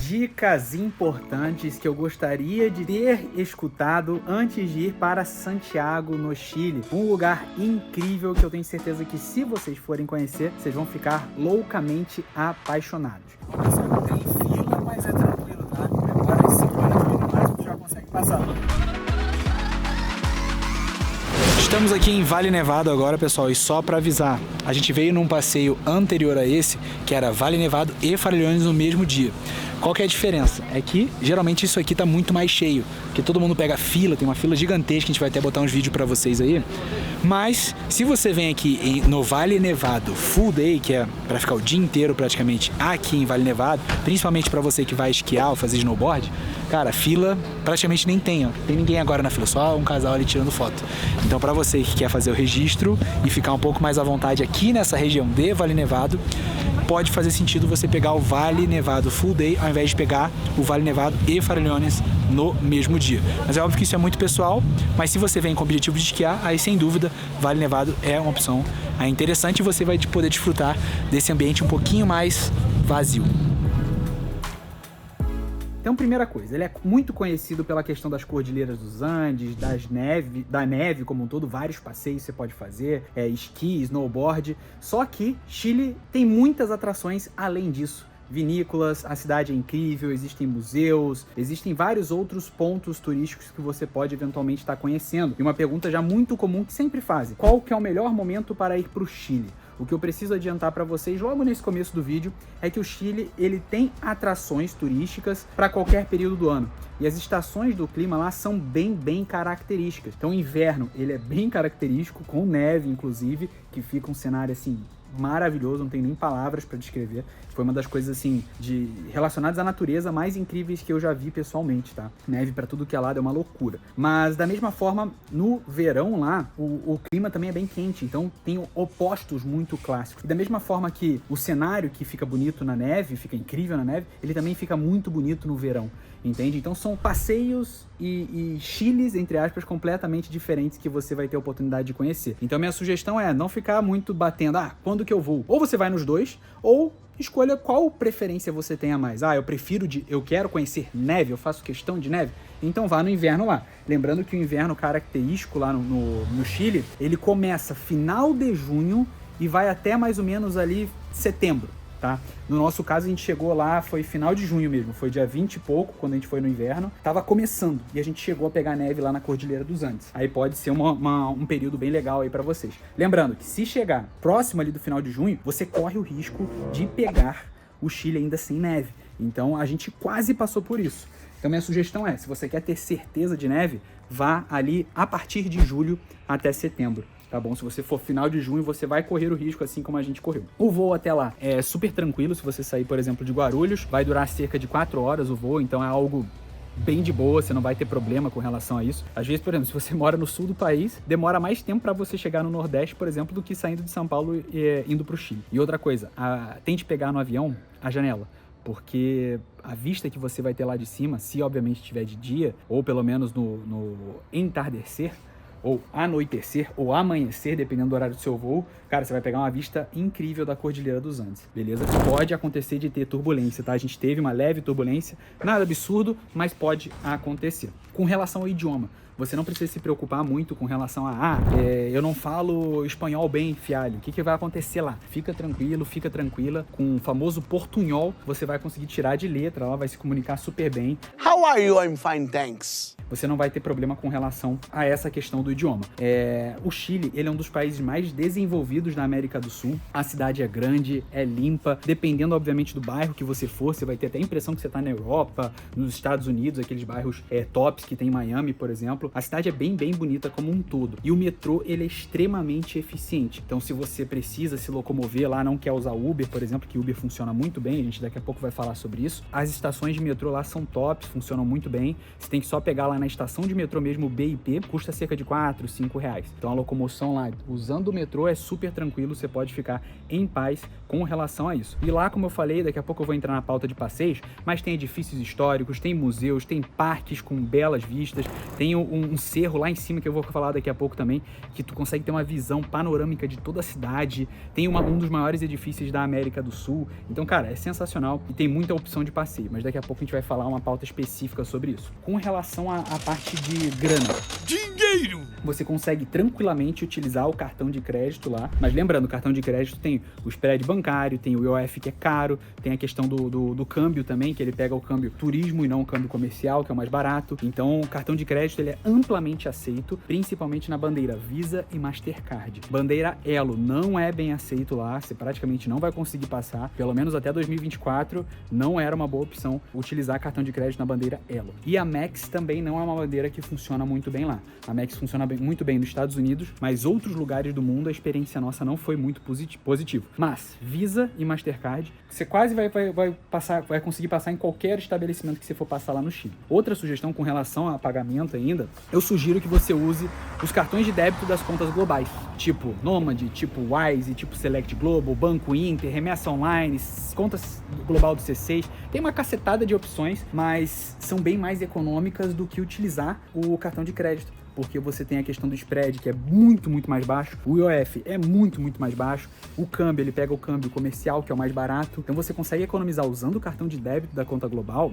dicas importantes que eu gostaria de ter escutado antes de ir para Santiago, no Chile. Um lugar incrível que eu tenho certeza que, se vocês forem conhecer, vocês vão ficar loucamente apaixonados. Pessoal, tem fila, mas é tranquilo, tá? Prepara esse 50 minutos mais que tu já consegue passar. Estamos aqui em Vale Nevado agora, pessoal, e só para avisar, a gente veio num passeio anterior a esse, que era Vale Nevado e Farellones no mesmo dia. Qual que é a diferença? É que geralmente isso aqui tá muito mais cheio, porque todo mundo pega fila, tem uma fila gigantesca, a gente vai até botar uns vídeos para vocês aí. Mas se você vem aqui no Vale Nevado Full Day, que é para ficar o dia inteiro praticamente aqui em Vale Nevado, principalmente para você que vai esquiar ou fazer snowboard, cara, fila praticamente nem tem, ó. Tem ninguém agora na fila, só um casal ali tirando foto. Então, para você que quer fazer o registro e ficar um pouco mais à vontade aqui nessa região de Vale Nevado, pode fazer sentido você pegar o Vale Nevado Full Day ao invés de pegar o Vale Nevado e Farellones no mesmo dia. Mas é óbvio que isso é muito pessoal, mas se você vem com o objetivo de esquiar, aí sem dúvida Vale Nevado é uma opção interessante e você vai poder desfrutar desse ambiente um pouquinho mais vazio. Então, primeira coisa, ele é muito conhecido pela questão das cordilheiras dos Andes, da neve como um todo, vários passeios você pode fazer, esqui, snowboard, só que Chile tem muitas atrações além disso. Vinícolas, a cidade é incrível, existem museus, existem vários outros pontos turísticos que você pode eventualmente estar conhecendo. E uma pergunta já muito comum que sempre fazem: qual que é o melhor momento para ir para o Chile? O que eu preciso adiantar para vocês logo nesse começo do vídeo é que o Chile ele tem atrações turísticas para qualquer período do ano. E as estações do clima lá são bem características. Então o inverno ele é bem característico, com neve inclusive, que fica um cenário assim maravilhoso, não tem nem palavras para descrever. Foi uma das coisas assim relacionadas à natureza mais incríveis que eu já vi pessoalmente, tá? Neve para tudo que é lado é uma loucura. Mas da mesma forma, no verão lá, o clima também é bem quente, então tem opostos muito clássicos. E da mesma forma que o cenário que fica bonito na neve, fica incrível na neve, ele também fica muito bonito no verão, entende? Então são passeios e chiles, entre aspas, completamente diferentes que você vai ter a oportunidade de conhecer. Então minha sugestão é não ficar muito batendo, quando que eu vou? Ou você vai nos dois, ou escolha qual preferência você tem a mais. Eu quero conhecer neve, eu faço questão de neve, então vá no inverno lá. Lembrando que o inverno característico lá no Chile, ele começa final de junho e vai até mais ou menos ali setembro. Tá? No nosso caso, a gente chegou lá, foi final de junho mesmo, foi dia 20 e pouco, quando a gente foi no inverno, tava começando, e a gente chegou a pegar neve lá na Cordilheira dos Andes. Aí pode ser um período bem legal aí pra vocês. Lembrando que se chegar próximo ali do final de junho, você corre o risco de pegar o Chile ainda sem neve. Então a gente quase passou por isso. Então minha sugestão é, se você quer ter certeza de neve, vá ali a partir de julho até setembro. Tá bom? Se você for final de junho, você vai correr o risco assim como a gente correu. O voo até lá é super tranquilo. Se você sair, por exemplo, de Guarulhos, vai durar cerca de 4 horas o voo, então é algo bem de boa, você não vai ter problema com relação a isso. Às vezes, por exemplo, se você mora no sul do país, demora mais tempo para você chegar no Nordeste, por exemplo, do que saindo de São Paulo e indo pro Chile. E outra coisa, tente pegar no avião a janela, porque a vista que você vai ter lá de cima, se obviamente estiver de dia, ou pelo menos no entardecer, ou anoitecer, ou amanhecer, dependendo do horário do seu voo, cara, você vai pegar uma vista incrível da Cordilheira dos Andes, beleza? Pode acontecer de ter turbulência, tá? A gente teve uma leve turbulência, nada absurdo, mas pode acontecer. Com relação ao idioma, você não precisa se preocupar muito com relação eu não falo espanhol bem, fialho. O que vai acontecer lá? Fica tranquilo, fica tranquila. Com o famoso portunhol, você vai conseguir tirar de letra, ela vai se comunicar super bem. How are you? I'm fine, thanks. Você não vai ter problema com relação a essa questão do idioma. O Chile, ele é um dos países mais desenvolvidos da América do Sul. A cidade é grande, é limpa. Dependendo, obviamente, do bairro que você for, você vai ter até a impressão que você está na Europa, nos Estados Unidos, aqueles bairros tops que tem em Miami, por exemplo. A cidade é bem bonita como um todo. E o metrô, ele é extremamente eficiente. Então, se você precisa se locomover lá, não quer usar Uber, por exemplo, que Uber funciona muito bem, a gente daqui a pouco vai falar sobre isso. As estações de metrô lá são tops, funcionam muito bem. Você tem que só pegar lá lá na estação de metrô mesmo, BIP, custa cerca de 4, 5 reais. Então a locomoção lá, usando o metrô, é super tranquilo, você pode ficar em paz com relação a isso. E lá, como eu falei, daqui a pouco eu vou entrar na pauta de passeios, mas tem edifícios históricos, tem museus, tem parques com belas vistas, tem um cerro lá em cima que eu vou falar daqui a pouco também, que tu consegue ter uma visão panorâmica de toda a cidade, tem um dos maiores edifícios da América do Sul. Então, cara, é sensacional e tem muita opção de passeio, mas daqui a pouco a gente vai falar uma pauta específica sobre isso. Com relação à parte de grana, dinheiro! Você consegue tranquilamente utilizar o cartão de crédito lá, mas lembrando, o cartão de crédito tem o spread bancário, tem o IOF que é caro, tem a questão do câmbio também, que ele pega o câmbio turismo e não o câmbio comercial, que é o mais barato. Então, o cartão de crédito ele é amplamente aceito, principalmente na bandeira Visa e Mastercard. Bandeira Elo não é bem aceito lá, você praticamente não vai conseguir passar, pelo menos até 2024, não era uma boa opção utilizar cartão de crédito na bandeira Elo. E a Max também não é uma bandeira que funciona muito bem lá. A Max funciona muito bem nos Estados Unidos, mas outros lugares do mundo a experiência nossa não foi muito positivo. Mas Visa e Mastercard, você quase vai conseguir passar em qualquer estabelecimento que você for passar lá no Chile. Outra sugestão com relação a pagamento ainda, eu sugiro que você use os cartões de débito das contas globais, tipo Nomad, tipo Wise, tipo Select Global, Banco Inter, Remessa Online, contas global do C6. Tem uma cacetada de opções, mas são bem mais econômicas do que utilizar o cartão de crédito, porque você tem a questão do spread, que é muito, muito mais baixo, o IOF é muito, muito mais baixo, o câmbio, ele pega o câmbio comercial, que é o mais barato, então você consegue economizar usando o cartão de débito da conta global,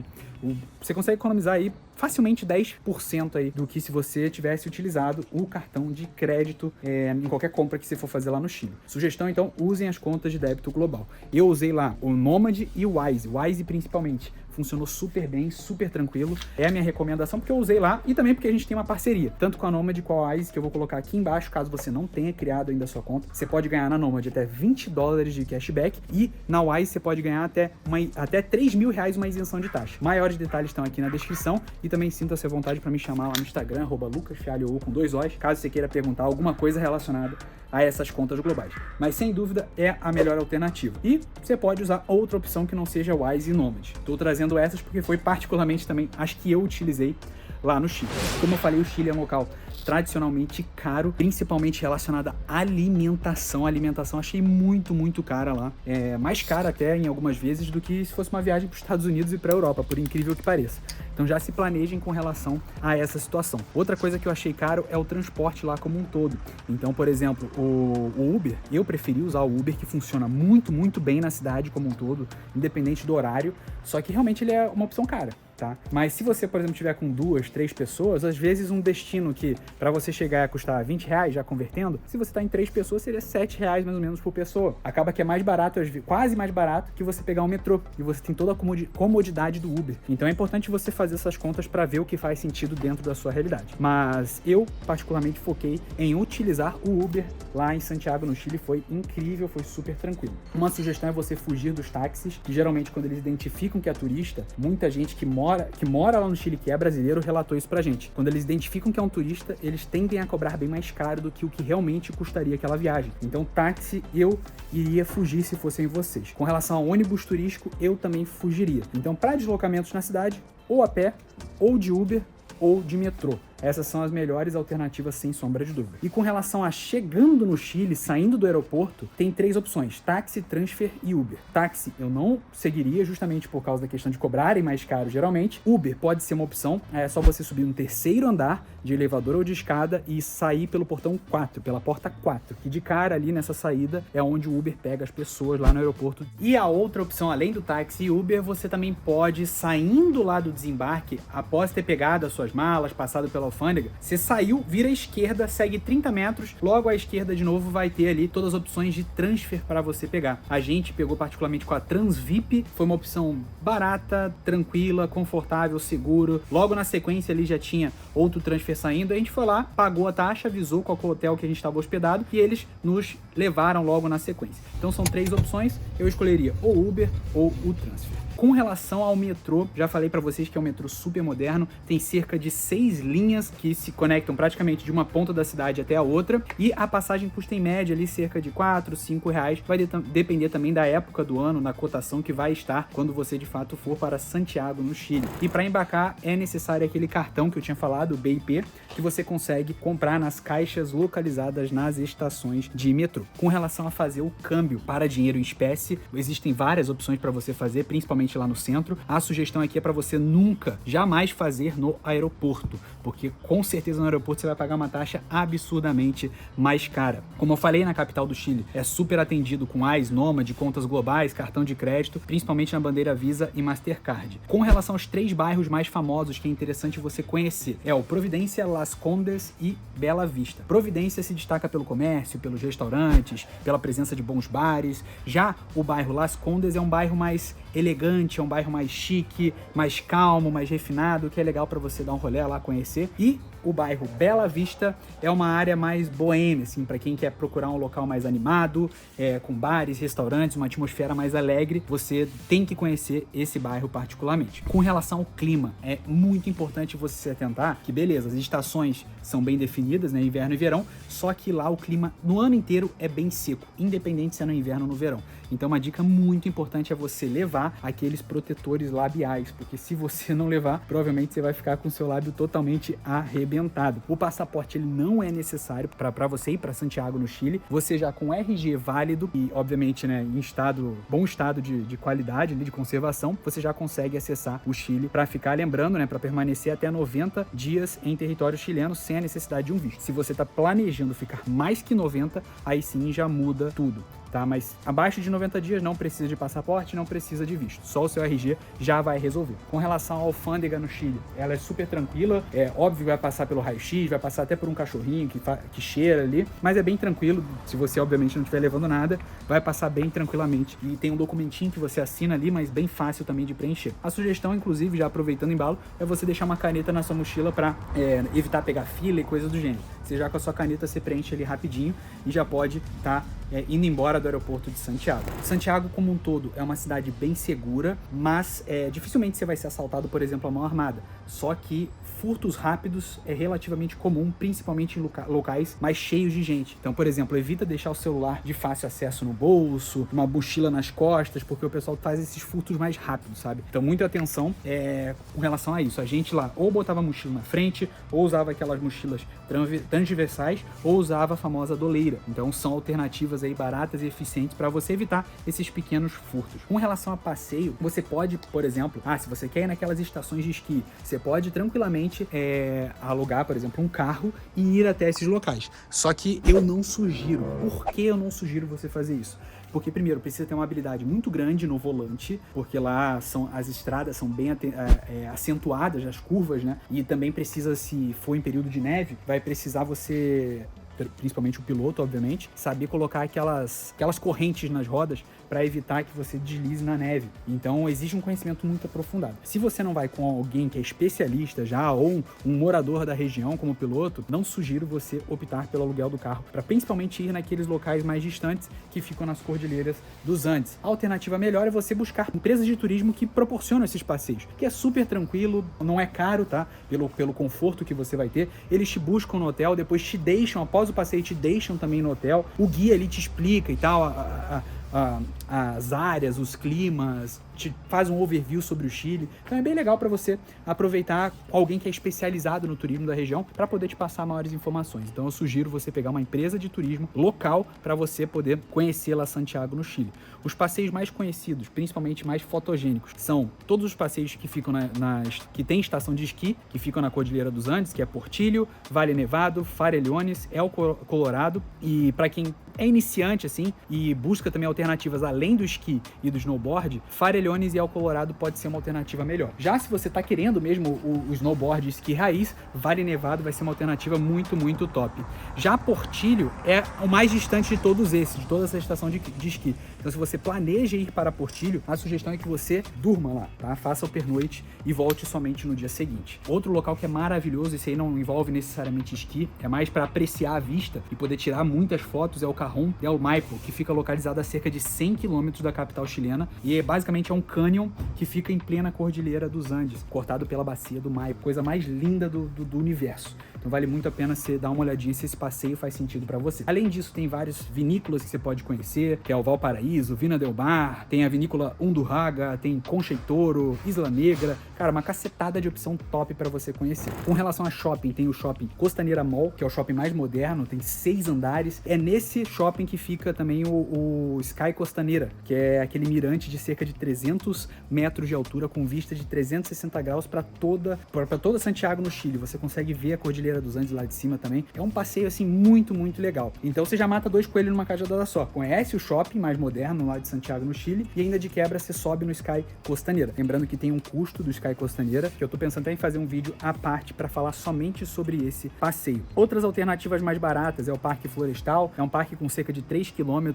você consegue economizar aí facilmente 10% aí do que se você tivesse utilizado o cartão de crédito em qualquer compra que você for fazer lá no Chile. Sugestão, então, usem as contas de débito global. Eu usei lá o Nomad e o Wise principalmente. Funcionou super bem, super tranquilo. É a minha recomendação porque eu usei lá e também porque a gente tem uma parceria, tanto com a Nomad como a Wise, que eu vou colocar aqui embaixo, caso você não tenha criado ainda a sua conta. Você pode ganhar na Nomad até $20 de cashback e na Wise você pode ganhar até R$3.000 uma isenção de taxa. Maiores detalhes estão aqui na descrição e também sinta-se à vontade para me chamar lá no Instagram, @lucasfialho com 2 Os, caso você queira perguntar alguma coisa relacionada a essas contas globais. Mas sem dúvida é a melhor alternativa. E você pode usar outra opção que não seja Wise e Nomad. Estou trazendo essas porque foi particularmente também as que eu utilizei lá no Chile. Como eu falei, o Chile é um local tradicionalmente caro, principalmente relacionada à alimentação. A alimentação achei muito, muito cara lá. É mais cara até em algumas vezes do que se fosse uma viagem para os Estados Unidos e para a Europa, por incrível que pareça. Então já se planejem com relação a essa situação. Outra coisa que eu achei caro é o transporte lá como um todo. Então, por exemplo, o Uber, eu preferi usar o Uber, que funciona muito, muito bem na cidade como um todo, independente do horário, só que realmente ele é uma opção cara. Tá? Mas se você, por exemplo, tiver com 2, 3 pessoas, às vezes um destino que para você chegar a custar R$20 já convertendo, se você tá em 3 pessoas, seria R$7 mais ou menos por pessoa. Acaba que é mais barato, quase mais barato que você pegar um metrô e você tem toda a comodidade do Uber. Então é importante você fazer essas contas para ver o que faz sentido dentro da sua realidade. Mas eu particularmente foquei em utilizar o Uber lá em Santiago, no Chile. Foi incrível, foi super tranquilo. Uma sugestão é você fugir dos táxis, que geralmente quando eles identificam que é turista, muita gente que mora lá no Chile, que é brasileiro, relatou isso pra gente. Quando eles identificam que é um turista, eles tendem a cobrar bem mais caro do que o que realmente custaria aquela viagem. Então, táxi, eu iria fugir se fossem vocês. Com relação ao ônibus turístico, eu também fugiria. Então, para deslocamentos na cidade, ou a pé, ou de Uber, ou de metrô. Essas são as melhores alternativas, sem sombra de dúvida. E com relação a chegando no Chile, saindo do aeroporto, tem 3 opções: táxi, transfer e Uber. Táxi eu não seguiria, justamente por causa da questão de cobrarem mais caro geralmente. Uber pode ser uma opção, é só você subir no 3º andar de elevador ou de escada e sair pelo portão 4, pela porta 4, que de cara ali nessa saída é onde o Uber pega as pessoas lá no aeroporto. E a outra opção, além do táxi e Uber, você também pode, saindo lá do desembarque, após ter pegado as suas malas, passado pela alfândega, você saiu, vira à esquerda, segue 30 metros, logo à esquerda de novo vai ter ali todas as opções de transfer para você pegar. A gente pegou particularmente com a Transvip, foi uma opção barata, tranquila, confortável, seguro. Logo na sequência ali já tinha outro transfer saindo, a gente foi lá, pagou a taxa, avisou qual que é o hotel que a gente estava hospedado e eles nos levaram logo na sequência. Então são 3 opções, eu escolheria ou Uber ou o transfer. Com relação ao metrô, já falei pra vocês que é um metrô super moderno, tem cerca de 6 linhas que se conectam praticamente de uma ponta da cidade até a outra, e a passagem custa em média ali cerca de 4, 5 reais, vai depender também da época do ano, na cotação que vai estar quando você de fato for para Santiago, no Chile. E para embarcar é necessário aquele cartão que eu tinha falado, o BIP, que você consegue comprar nas caixas localizadas nas estações de metrô. Com relação a fazer o câmbio para dinheiro em espécie, existem várias opções para você fazer, principalmente lá no centro. A sugestão aqui é para você nunca, jamais fazer no aeroporto, porque com certeza no aeroporto você vai pagar uma taxa absurdamente mais cara. Como eu falei, na capital do Chile é super atendido com AIS, Nômade, contas globais, cartão de crédito, principalmente na bandeira Visa e Mastercard. Com relação aos 3 bairros mais famosos que é interessante você conhecer, é o Providência, Las Condes e Bela Vista. Providência se destaca pelo comércio, pelos restaurantes, pela presença de bons bares. Já o bairro Las Condes é um bairro mais elegante, é um bairro mais chique, mais calmo, mais refinado, que é legal para você dar um rolê lá, conhecer. E o bairro Bela Vista é uma área mais boêmia, assim, para quem quer procurar um local mais animado, com bares, restaurantes, uma atmosfera mais alegre, você tem que conhecer esse bairro particularmente. Com relação ao clima, é muito importante você se atentar que, beleza, as estações são bem definidas, né, inverno e verão, só que lá o clima no ano inteiro é bem seco, independente se é no inverno ou no verão. Então uma dica muito importante é você levar aqueles protetores labiais, porque se você não levar, provavelmente você vai ficar com o seu lábio totalmente arrebentado. O passaporte ele não é necessário para você ir para Santiago, no Chile. Você já com RG válido e obviamente, né, em bom estado de qualidade, de conservação, você já consegue acessar o Chile para ficar, lembrando, né, para permanecer até 90 dias em território chileno sem a necessidade de um visto. Se você está planejando ficar mais que 90, aí sim já muda tudo. Tá? Mas abaixo de 90 dias não precisa de passaporte, não precisa de visto. Só o seu RG já vai resolver. Com relação à alfândega no Chile, ela é super tranquila. É óbvio que vai passar pelo raio-x, vai passar até por um cachorrinho que cheira ali, mas é bem tranquilo. Se você, obviamente, não estiver levando nada, vai passar bem tranquilamente. E tem um documentinho que você assina ali, mas bem fácil também de preencher. A sugestão, inclusive, já aproveitando o embalo, é você deixar uma caneta na sua mochila para evitar pegar fila e coisas do gênero. Você já com a sua caneta, você preenche ali rapidinho e já pode estar indo embora do aeroporto de Santiago. Santiago, como um todo, é uma cidade bem segura, mas dificilmente você vai ser assaltado, por exemplo, à mão armada. Só que furtos rápidos é relativamente comum, principalmente em locais mais cheios de gente. Então, por exemplo, evita deixar o celular de fácil acesso no bolso, uma mochila nas costas, porque o pessoal faz esses furtos mais rápidos, sabe? Então, muita atenção com relação a isso. A gente lá ou botava a mochila na frente, ou usava aquelas mochilas transversais, ou usava a famosa doleira. Então, são alternativas aí baratas e eficientes para você evitar esses pequenos furtos. Com relação a passeio, você pode, por exemplo, se você quer ir naquelas estações de esqui, você pode tranquilamente alugar, por exemplo, um carro e ir até esses locais. Só que eu não sugiro. Por que eu não sugiro você fazer isso? Porque, primeiro, precisa ter uma habilidade muito grande no volante, porque lá as estradas são bem acentuadas, as curvas, né? E também precisa, se for em período de neve, vai precisar você, principalmente o piloto, obviamente, saber colocar aquelas correntes nas rodas para evitar que você deslize na neve. Então, exige um conhecimento muito aprofundado. Se você não vai com alguém que é especialista já, ou um morador da região como piloto, não sugiro você optar pelo aluguel do carro, para principalmente ir naqueles locais mais distantes que ficam nas cordilheiras dos Andes. A alternativa melhor é você buscar empresas de turismo que proporcionam esses passeios, que é super tranquilo, não é caro, tá? Pelo conforto que você vai ter. Eles te buscam no hotel, depois te deixam, após o passeio, te deixam também no hotel. O guia ali te explica e tal, as áreas, os climas, te faz um overview sobre o Chile. Então é bem legal para você aproveitar alguém que é especializado no turismo da região para poder te passar maiores informações. Então eu sugiro você pegar uma empresa de turismo local para você poder conhecer lá Santiago, no Chile. Os passeios mais conhecidos, principalmente mais fotogênicos, são todos os passeios que ficam que tem estação de esqui, que ficam na Cordilheira dos Andes, que é Portillo, Valle Nevado, Farellones, El Colorado. E para quem é iniciante assim e busca também alternativas além do esqui e do snowboard, Farellones e El Colorado pode ser uma alternativa melhor. Já se você está querendo mesmo o snowboard e esqui raiz, Valle Nevado vai ser uma alternativa muito, muito top. Já Portillo é o mais distante de todos esses, de toda essa estação de esqui. Então, se você planeja ir para Portillo, a sugestão é que você durma lá, tá? Faça o pernoite e volte somente no dia seguinte. Outro local que é maravilhoso, esse aí não envolve necessariamente esqui, é mais para apreciar a vista e poder tirar muitas fotos, é o Cajón del Maipo, que fica localizado a cerca de 100 km da capital chilena e basicamente é um cânion que fica em plena Cordilheira dos Andes, cortado pela Bacia do Maipo, coisa mais linda do universo. Então vale muito a pena você dar uma olhadinha se esse passeio faz sentido para você. Além disso, tem vários vinícolas que você pode conhecer, que é o Valparaíso, Vina del Mar, tem a vinícola Undurraga, tem Concheitoro, Isla Negra, cara, uma cacetada de opção top para você conhecer. Com relação a shopping, tem o shopping Costaneira Mall, que é o shopping mais moderno, tem 6 andares. É nesse shopping que fica também o Sky Costaneira, que é aquele mirante de cerca de 300 metros de altura, com vista de 360 graus para toda Santiago no Chile. Você consegue ver a Cordilheira dos Andes lá de cima também. É um passeio assim muito legal. Então você já mata 2 coelhos numa cajadada só. Conhece o shopping mais moderno lá de Santiago no Chile e ainda de quebra você sobe no Sky Costaneira. Lembrando que tem um custo do Sky Costaneira, que eu tô pensando até em fazer um vídeo à parte para falar somente sobre esse passeio. Outras alternativas mais baratas é o Parque Florestal, é um parque com cerca de 3 km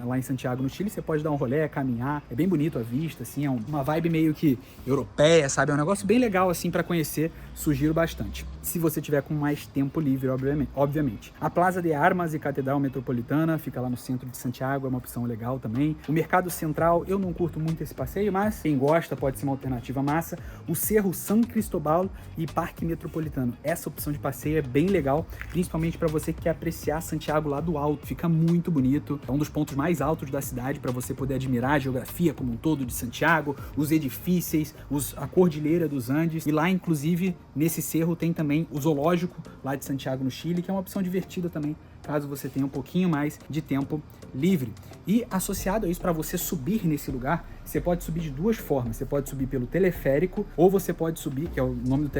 lá em Santiago no Chile. Você pode dar um rolê, caminhar, é bem bonito a vista, assim, é uma vibe meio que europeia, sabe? É um negócio bem legal assim para conhecer, sugiro bastante. Se você tiver com mais tempo livre, obviamente. A Plaza de Armas e Catedral Metropolitana fica lá no centro de Santiago, é uma opção legal também. O Mercado Central, eu não curto muito esse passeio, mas quem gosta pode ser uma alternativa massa. O Cerro San Cristóbal e Parque Metropolitano. Essa opção de passeio é bem legal, principalmente para você que quer apreciar Santiago lá do alto. Fica muito bonito, é um dos pontos mais altos da cidade para você poder admirar a geografia como um todo de Santiago, os edifícios, a Cordilheira dos Andes. E lá, inclusive, nesse cerro tem também o zoológico lá de Santiago no Chile, que é uma opção divertida também, caso você tenha um pouquinho mais de tempo livre. E associado a isso, para você subir nesse lugar, você pode subir de 2 formas. Você pode subir pelo teleférico, ou você pode subir, que é o nome do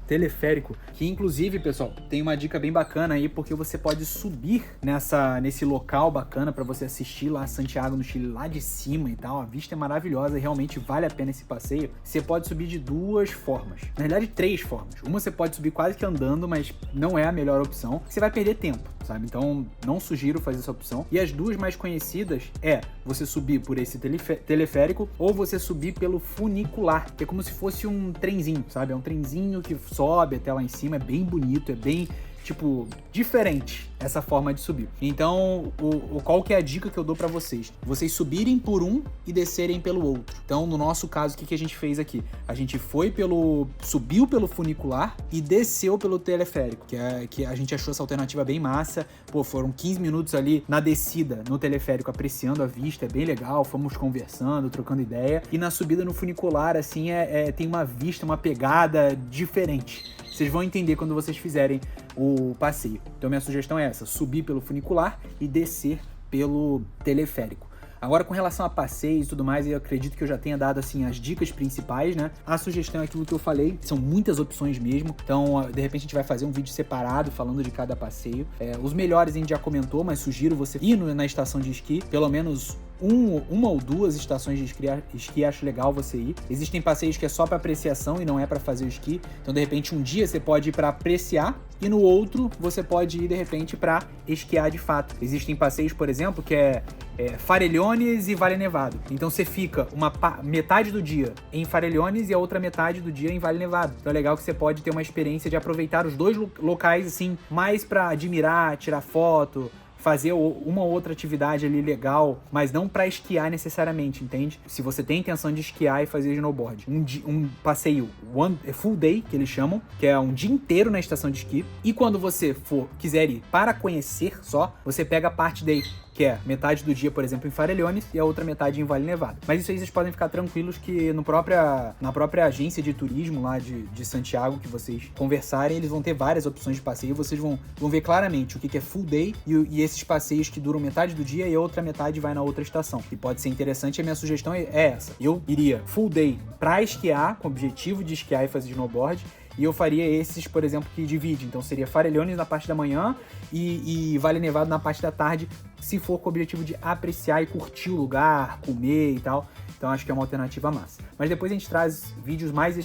teleférico, que inclusive, pessoal, tem uma dica bem bacana aí, porque você pode subir nesse local bacana para você assistir lá Santiago no Chile, lá de cima e tal. A vista é maravilhosa e realmente vale a pena esse passeio. Você pode subir de 2 formas, na verdade 3 formas. Uma você pode subir quase que andando, mas não é a melhor opção, você vai perder tempo, sabe? Então não sugiro fazer essa opção. E as 2 mais conhecidas é você subir por esse teleférico ou você subir pelo funicular, que é como se fosse um trenzinho, sabe? É um trenzinho que sobe até lá em cima, é bem bonito, é bem, tipo, diferente essa forma de subir. Então, qual que é a dica que eu dou pra vocês? Vocês subirem por um e descerem pelo outro. Então, no nosso caso, o que a gente fez aqui? A gente subiu pelo funicular e desceu pelo teleférico, que a gente achou essa alternativa bem massa. Pô, foram 15 minutos ali na descida no teleférico, apreciando a vista, é bem legal, fomos conversando, trocando ideia. E na subida no funicular, assim, tem uma vista, uma pegada diferente. Vocês vão entender quando vocês fizerem o passeio. Então minha sugestão é essa, subir pelo funicular e descer pelo teleférico. Agora, com relação a passeios e tudo mais, eu acredito que eu já tenha dado, assim, as dicas principais, né? A sugestão é aquilo que eu falei, são muitas opções mesmo. Então, de repente, a gente vai fazer um vídeo separado falando de cada passeio. Os melhores a gente já comentou, mas sugiro você ir na estação de esqui, pelo menos uma ou 2 estações de esqui, acho legal você ir. Existem passeios que é só para apreciação e não é para fazer o esqui. Então, de repente, um dia você pode ir para apreciar e no outro você pode ir, de repente, para esquiar de fato. Existem passeios, por exemplo, que é Farellones e Vale Nevado. Então você fica metade do dia em Farellones e a outra metade do dia em Vale Nevado. Então é legal que você pode ter uma experiência de aproveitar os 2 locais, assim, mais para admirar, tirar foto, fazer uma ou outra atividade ali legal, mas não para esquiar necessariamente, entende? Se você tem intenção de esquiar e fazer snowboard, um passeio full day, que eles chamam, que é um dia inteiro na estação de esqui, e quando você quiser ir para conhecer só, você pega a parte day, que é metade do dia, por exemplo, em Farellones e a outra metade em Vale Nevado. Mas isso aí vocês podem ficar tranquilos que na própria agência de turismo lá de Santiago, que vocês conversarem, eles vão ter várias opções de passeio, vocês vão ver claramente o que é full day e esses passeios que duram metade do dia e a outra metade vai na outra estação. E pode ser interessante, a minha sugestão é essa. Eu iria full day pra esquiar, com o objetivo de esquiar e fazer snowboard, e eu faria esses, por exemplo, que divide. Então seria Farellones na parte da manhã e Vale Nevado na parte da tarde, se for com o objetivo de apreciar e curtir o lugar, comer e tal. Então acho que é uma alternativa massa. Mas depois a gente traz vídeos mais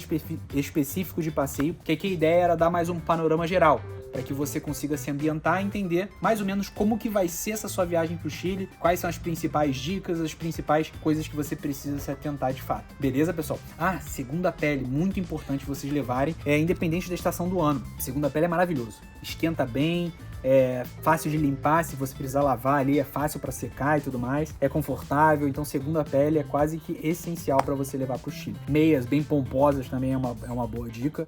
específicos de passeio, porque aqui a ideia era dar mais um panorama geral, para que você consiga se ambientar e entender mais ou menos como que vai ser essa sua viagem para o Chile, quais são as principais dicas, as principais coisas que você precisa se atentar de fato. Beleza, pessoal? Segunda pele, muito importante vocês levarem, independente da estação do ano. Segunda pele é maravilhoso, esquenta bem, é fácil de limpar, se você precisar lavar ali, é fácil para secar e tudo mais, é confortável, então segunda pele é quase que essencial para você levar pro Chile. Meias bem pomposas também é uma boa dica.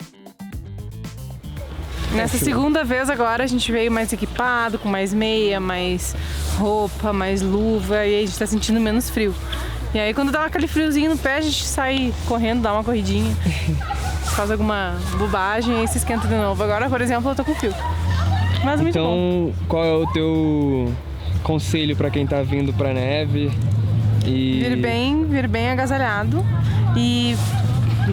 Nessa segunda vez agora a gente veio mais equipado, com mais meia, mais roupa, mais luva, e a gente tá sentindo menos frio. E aí quando dá aquele friozinho no pé, a gente sai correndo, dá uma corridinha, faz alguma bobagem e aí se esquenta de novo. Agora, por exemplo, eu tô com frio. Mas muito bom. Então, qual é o teu conselho pra quem tá vindo pra neve? Vir bem agasalhado e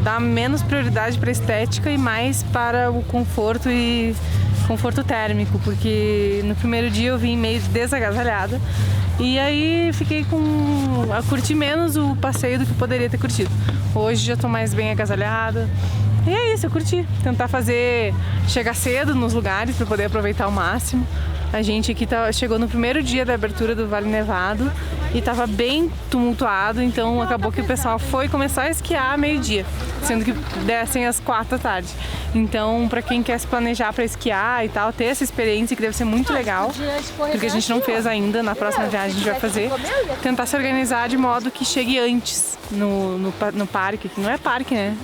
dar menos prioridade para estética e mais para o conforto e conforto térmico, porque no primeiro dia eu vim meio desagasalhada e aí fiquei a curtir menos o passeio do que poderia ter curtido. Hoje já tô mais bem agasalhada. E é isso, eu curti. Tentar chegar cedo nos lugares para poder aproveitar ao máximo. A gente aqui chegou no primeiro dia da abertura do Vale Nevado e estava bem tumultuado, então acabou que o pessoal foi começar a esquiar meio-dia, sendo que descem às 4 da tarde. Então, para quem quer se planejar para esquiar e tal, ter essa experiência que deve ser muito legal, porque a gente não fez ainda, na próxima viagem a gente vai fazer, tentar se organizar de modo que chegue antes no parque, que não é parque, né?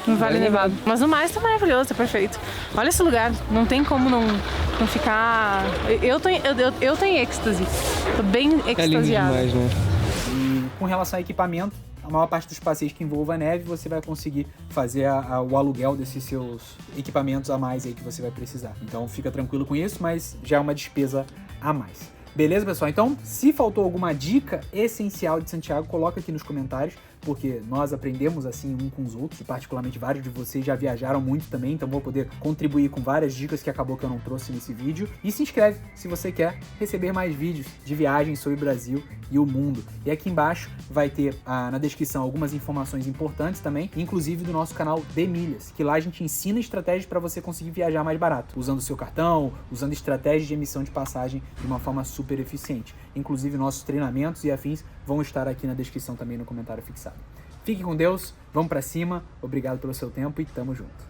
No Vale Nevado. Mas no mais tá maravilhoso, tá perfeito. Olha esse lugar, não tem como não ficar... Eu tô em êxtase, tô bem extasiada. É lindo demais, né? E com relação a equipamento, a maior parte dos passeios que envolva a neve, você vai conseguir fazer o aluguel desses seus equipamentos a mais aí que você vai precisar. Então fica tranquilo com isso, mas já é uma despesa a mais. Beleza, pessoal? Então, se faltou alguma dica essencial de Santiago, coloca aqui nos comentários, porque nós aprendemos assim um com os outros, e particularmente vários de vocês já viajaram muito também, então vou poder contribuir com várias dicas que acabou que eu não trouxe nesse vídeo. E se inscreve se você quer receber mais vídeos de viagens sobre o Brasil e o mundo. E aqui embaixo vai ter na descrição algumas informações importantes também, inclusive do nosso canal de Milhas, que lá a gente ensina estratégias para você conseguir viajar mais barato, usando o seu cartão, usando estratégias de emissão de passagem de uma forma super eficiente. Inclusive nossos treinamentos e afins vão estar aqui na descrição também no comentário fixado. Fique com Deus, vamos pra cima, obrigado pelo seu tempo e tamo junto.